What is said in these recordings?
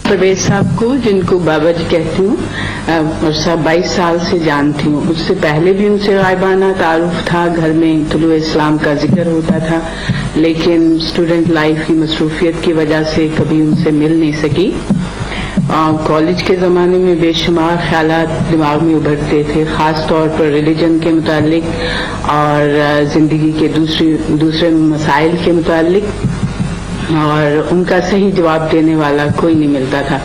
परवेज साहब को, जिनको बाबा जी कहती हूँ और सब 22 साल से जानती हूँ। उससे पहले भी उनसे गायबाना तारुफ था, घर में तुलू इस्लाम का जिक्र होता था, लेकिन स्टूडेंट लाइफ की मसरूफियत की वजह से कभी उनसे मिल नहीं सकी। कॉलेज के ज़माने में बेशुमार ख्यालात दिमाग में उभरते थे, ख़ास तौर पर रिलीजन के मुतालिक और ज़िंदगी के दूसरे मसाइल के मुतालिक, और उनका सही जवाब देने वाला कोई नहीं मिलता था।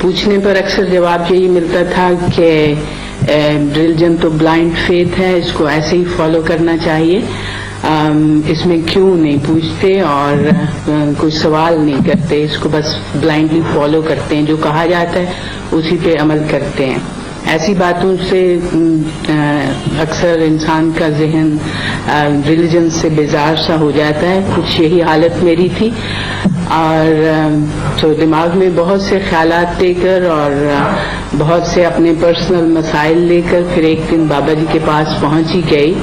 पूछने पर अक्सर जवाब यही मिलता था कि रिलीजन तो ब्लाइंड फेथ है, इसको ऐसे ही फॉलो करना चाहिए, इसमें क्यों नहीं पूछते और कोई सवाल नहीं करते, इसको बस ब्लाइंडली फॉलो करते हैं, जो कहा जाता है उसी पे अमल करते हैं। ऐसी बातों से अक्सर इंसान का जहन रिलीजन से बेजार सा हो जाता है। कुछ यही हालत मेरी थी, और तो दिमाग में बहुत से ख्यालात लेकर और बहुत से अपने पर्सनल मसाइल लेकर फिर एक दिन बाबा जी के पास पहुंच ही गई।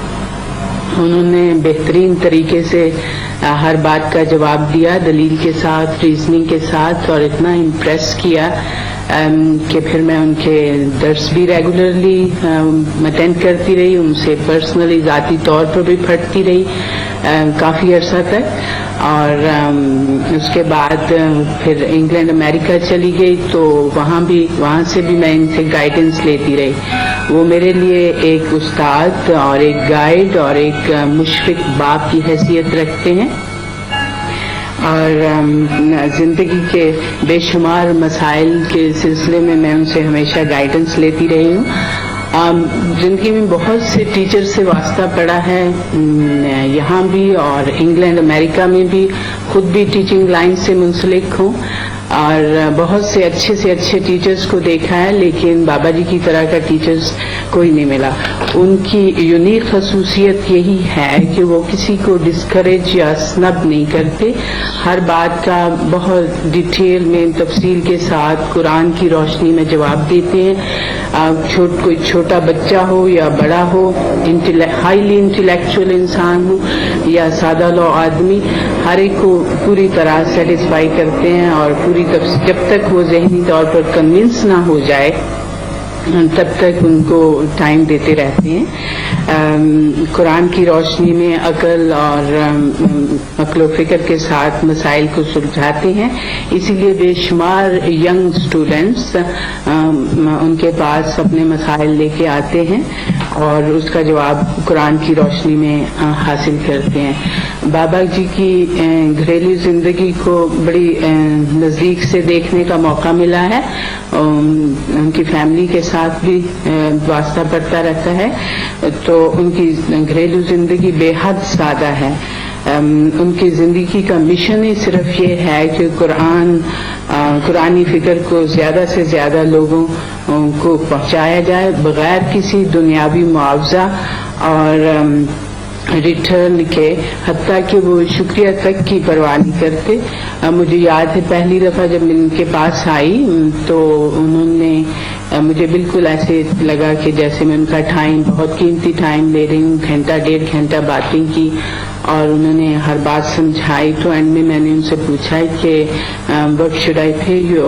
उन्होंने बेहतरीन तरीके से हर बात का जवाब दिया, दलील के साथ, रीजनिंग के साथ, और इतना इम्प्रेस किया कि फिर मैं उनके दर्स भी रेगुलरली अटेंड करती रही, उनसे पर्सनली ज़ाती तौर पर भी पढ़ती रही काफ़ी अरसा तक। और उसके बाद फिर इंग्लैंड अमेरिका चली गई, तो वहाँ से भी मैं इनसे गाइडेंस लेती रही। वो मेरे लिए एक उस्ताद और एक गाइड और एक मुशफिक बाप की हैसियत रखते हैं, और ज़िंदगी के बेशुमार मसाइल के सिलसिले में मैं उनसे हमेशा गाइडेंस लेती रही हूँ। ज़िंदगी में बहुत से टीचर से वास्ता पड़ा है, यहाँ भी और इंग्लैंड अमेरिका में भी, खुद भी टीचिंग लाइन से मुंसलिक हूँ, और बहुत से अच्छे टीचर्स को देखा है, लेकिन बाबा जी की तरह का टीचर्स कोई नहीं मिला। उनकी यूनिक खसूसियत यही है कि वो किसी को डिस्करेज या स्नब नहीं करते, हर बात का बहुत डिटेल में तफसील के साथ कुरान की रोशनी में जवाब देते हैं। कोई छोटा बच्चा हो या बड़ा हो, हाईली इंटेलेक्चुअल इंसान हो या सादा लो आदमी, हर एक को पूरी तरह सेटिस्फाई करते हैं, और जब तक वो ज़हनी तौर पर कन्विंस ना हो जाए तब तक उनको टाइम देते रहते हैं। कुरान की रोशनी में अकल और अक्ल व फिक्र के साथ मसाइल को सुलझाते हैं, इसीलिए बेशुमार यंग स्टूडेंट्स उनके पास अपने मसाइल लेके आते हैं और उसका जवाब कुरान की रोशनी में हासिल करते हैं। बाबा जी की घरेलू जिंदगी को बड़ी नज़दीक से देखने का मौका मिला है, उनकी फैमिली के साथ भी वास्ता पड़ता रहता है, तो उनकी घरेलू जिंदगी बेहद सादा है। उनकी जिंदगी का मिशन ही सिर्फ ये है कि कुरानी फिक्र को ज्यादा से ज्यादा लोगों को पहुंचाया जाए बगैर किसी दुनियावी मुआवजा और रिटर्न के, हत्ता कि वो शुक्रिया तक की परवाह नहीं करते। मुझे याद है पहली दफा जब मैं इनके पास आई तो उन्होंने मुझे बिल्कुल ऐसे लगा कि जैसे मैं उनका टाइम, बहुत कीमती टाइम ले रही हूँ, घंटा डेढ़ घंटा बातें की और उन्होंने हर बात समझाई। तो एंड में मैंने उनसे पूछा कि व्हाट शुड आई पे यू,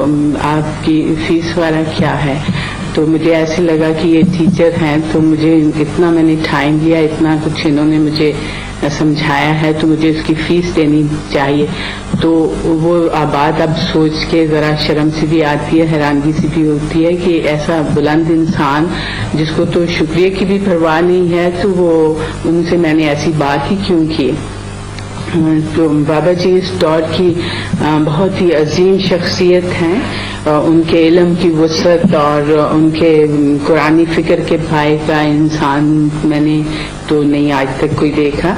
आपकी फीस वाला क्या है। तो मुझे ऐसे लगा कि ये टीचर हैं तो मुझे इतना मैंने टाइम लिया, इतना कुछ इन्होंने मुझे समझाया है तो मुझे इसकी फीस देनी चाहिए। तो वो बात अब सोच के जरा शर्म सी भी आती है, हैरानगी सी भी होती है कि ऐसा बुलंद इंसान जिसको तो शुक्रिया की भी परवाह नहीं है, तो वो उनसे मैंने ऐसी बात ही क्यों की। तो बाबा जी इस दौर की बहुत ही अजीम शख्सियत हैं, उनके इल्म की वसअत और उनके कुरानी फिक्र के भाई का इंसान मैंने तो नहीं आज तक कोई देखा।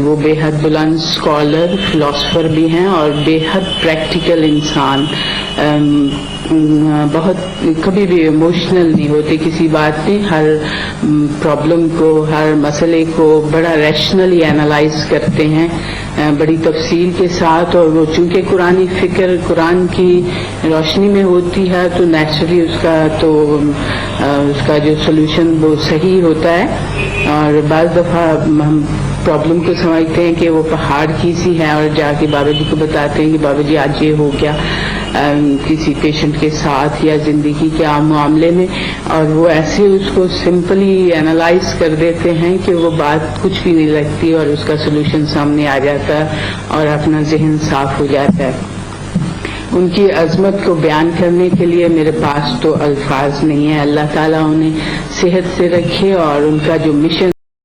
वो बेहद बुलंद स्कॉलर, फिलोसफर भी हैं और बेहद प्रैक्टिकल इंसान, बहुत कभी भी इमोशनल नहीं होते किसी बात में, हर प्रॉब्लम को, हर मसले को बड़ा रैशनली एनालाइज करते हैं बड़ी तफसील के साथ। और वो चूंकि कुरानी फिक्र कुरान की रोशनी में होती है तो नेचुरली उसका जो सोल्यूशन वो सही होता है। और बाज़ दफ़ा हम प्रॉब्लम को समझते हैं कि वो पहाड़ की सी है और जाके बाबा जी को बताते हैं कि बाबा जी आज ये हो गया, کسی پیشنٹ کے ساتھ یا زندگی کے عام معاملے میں، اور وہ ایسے اس کو سمپلی اینالائز کر دیتے ہیں کہ وہ بات کچھ بھی نہیں لگتی اور اس کا سولوشن سامنے آ جاتا ہے اور اپنا ذہن صاف ہو جاتا ہے. ان کی عظمت کو بیان کرنے کے لیے میرے پاس تو الفاظ نہیں ہیں. اللہ تعالیٰ انہیں صحت سے رکھے اور ان کا جو مشن